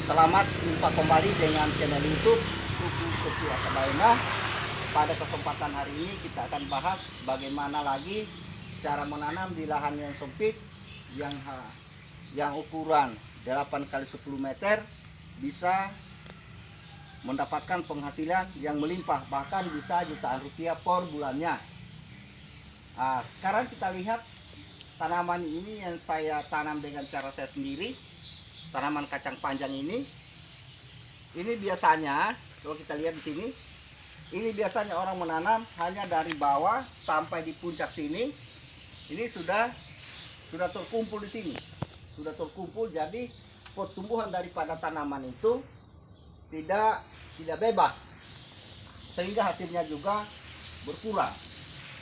Selamat jumpa kembali dengan channel YouTube Suku Kopi Akabaena. Pada kesempatan hari ini kita akan bahas bagaimana lagi cara menanam di lahan yang sempit yang ukuran 8 kali 10 meter bisa mendapatkan penghasilan yang melimpah, bahkan bisa jutaan rupiah per bulannya. Sekarang kita lihat tanaman ini yang saya tanam dengan cara saya sendiri. Tanaman kacang panjang ini biasanya kalau kita lihat di sini, ini biasanya orang menanam hanya dari bawah sampai di puncak sini. Ini sudah terkumpul di sini, sudah terkumpul. Jadi pertumbuhan daripada tanaman itu tidak bebas, sehingga hasilnya juga berkurang.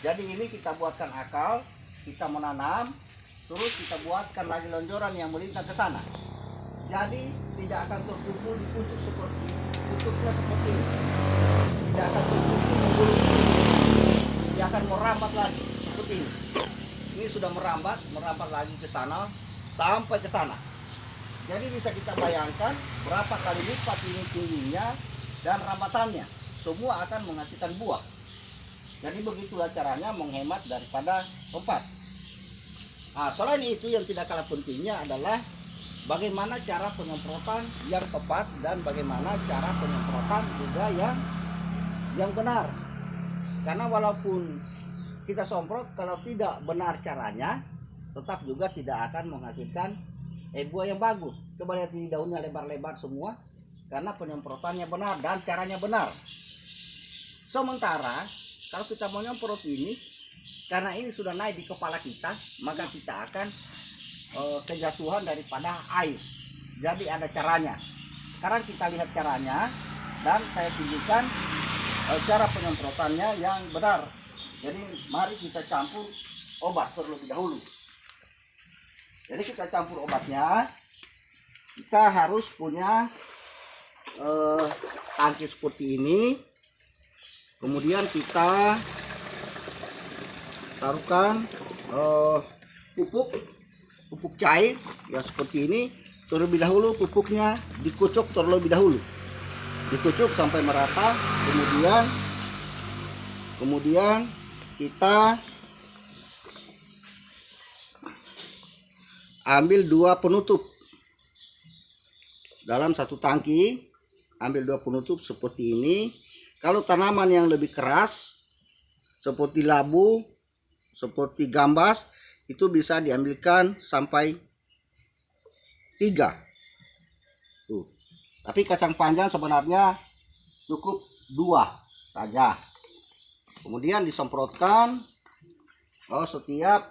Jadi ini kita buatkan akal, kita menanam, terus kita buatkan lagi lonjoran yang melintang ke sana. Jadi tidak akan terkumpul di pucuk seperti pucuknya seperti ini. Tidak akan terkumpul menggulung. Dia akan merambat lagi seperti ini. Ini sudah merambat lagi ke sana sampai ke sana. Jadi bisa kita bayangkan berapa kali lipat ini tingginya dan rambatannya. Semua akan menghasilkan buah. Jadi begitulah caranya menghemat daripada tempat. Selain itu yang tidak kalah pentingnya adalah bagaimana cara penyemprotan yang tepat dan bagaimana cara penyemprotan juga yang benar. Karena walaupun kita semprot, kalau tidak benar caranya, tetap juga tidak akan menghasilkan buah yang bagus. Coba lihat di daunnya lebar-lebar semua, karena penyemprotannya benar dan caranya benar. Sementara kalau kita menyemprot ini, karena ini sudah naik di kepala kita, maka kita akan kejatuhan daripada air. Jadi ada caranya. Sekarang kita lihat caranya dan saya tunjukkan cara penyemprotannya yang benar. Jadi mari kita campur obat terlebih dahulu. Jadi kita campur obatnya, kita harus punya tangki seperti ini. Kemudian kita taruhkan pupuk cair ya seperti ini. Terlebih dahulu pupuknya dikucuk terlebih dahulu, dikucuk sampai merata. Kemudian kita ambil 2 penutup dalam satu tangki, ambil 2 penutup seperti ini. Kalau tanaman yang lebih keras seperti labu, seperti gambas, itu bisa diambilkan sampai 3 tuh. Tapi kacang panjang sebenarnya cukup 2 saja. Kemudian disemprotkan setiap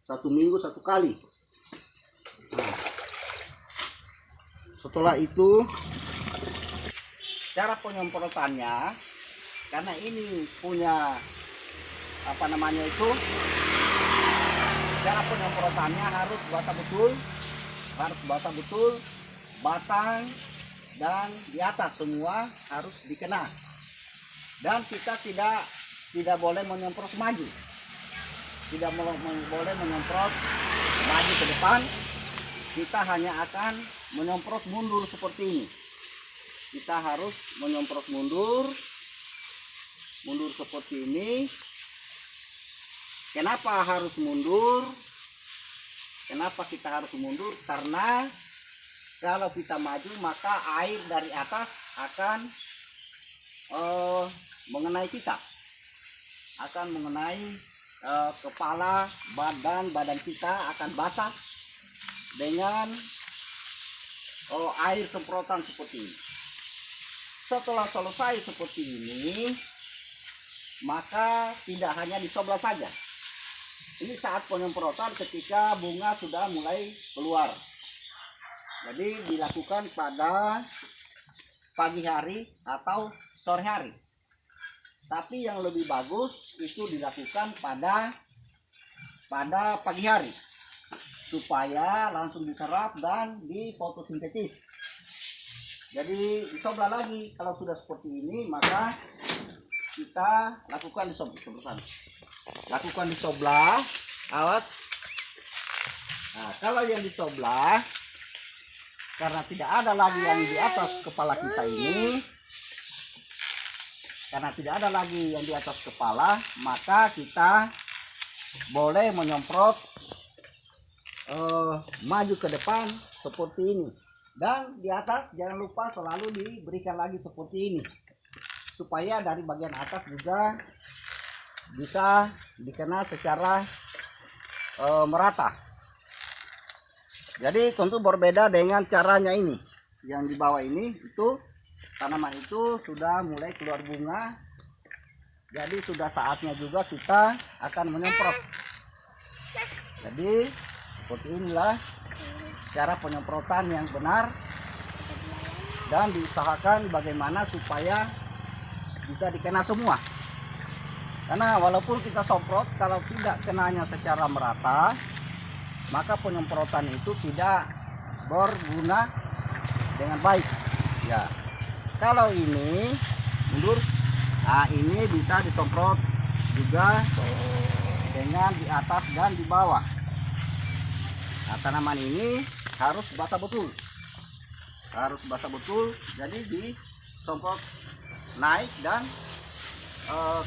1 minggu 1 kali. Setelah itu cara penyemprotannya, karena ini punya cara penyemprotannya harus basah betul, batang dan di atas semua harus dikena. Dan kita tidak boleh menyemprot maju, tidak boleh menyemprot maju ke depan. Kita hanya akan menyemprot mundur seperti ini. Kita harus menyemprot mundur seperti ini. Kenapa harus mundur? Kenapa kita harus mundur? Karena kalau kita maju maka air dari atas akan mengenai kita, akan mengenai kepala, badan kita akan basah dengan air semprotan seperti ini. Setelah selesai seperti ini, maka tidak hanya di sebelah saja. Ini saat penyemprotan ketika bunga sudah mulai keluar. Jadi dilakukan pada pagi hari atau sore hari. Tapi yang lebih bagus itu dilakukan pada pagi hari, supaya langsung diserap dan difotosintesis. Jadi di sebelah lagi, kalau sudah seperti ini maka kita lakukan di sebelah. Lakukan di sebelah, awas. Nah, kalau yang di sebelah karena tidak ada lagi yang di atas kepala kita ini, karena tidak ada lagi yang di atas kepala, maka kita boleh menyemprot maju ke depan seperti ini. Dan di atas jangan lupa selalu diberikan lagi seperti ini, supaya dari bagian atas juga bisa dikena secara merata. Jadi tentu berbeda dengan caranya ini. Yang di bawah ini itu tanaman itu sudah mulai keluar bunga. Jadi sudah saatnya juga kita akan menyemprot. Jadi seperti inilah cara penyemprotan yang benar, dan diusahakan bagaimana supaya bisa dikena semua. Karena walaupun kita semprot, kalau tidak kenanya secara merata, maka penyemprotan itu tidak berguna dengan baik. Ya, kalau ini mundur, nah ini bisa disemprot juga dengan di atas dan di bawah. Nah, tanaman ini harus basah betul, jadi disemprot naik, dan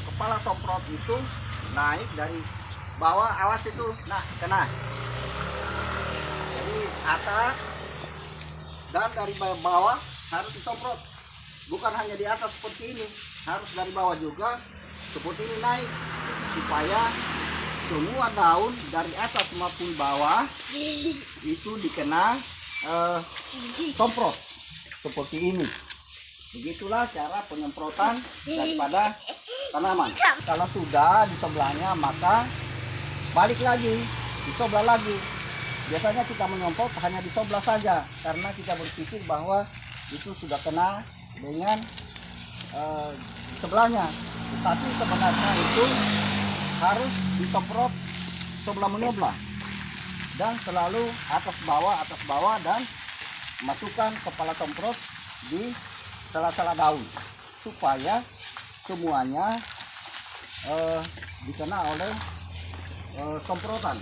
kepala semprot itu naik dari bawah, awas itu, nah kena. Jadi atas dan dari bawah harus disemprot, bukan hanya di atas seperti ini, harus dari bawah juga seperti ini naik, supaya semua daun dari atas maupun bawah itu dikena semprot seperti ini. Begitulah cara penyemprotan daripada tanaman. Kalau sudah di sebelahnya, maka balik lagi di sebelah lagi. Biasanya kita menyemprot hanya di sebelah saja, karena kita berpikir bahwa itu sudah kena dengan sebelahnya. Tetapi sebenarnya itu harus disemprot sebelah menybelah, dan selalu atas bawah, dan masukkan kepala semprot di sela-sela daun, supaya semuanya dikena oleh semprotan.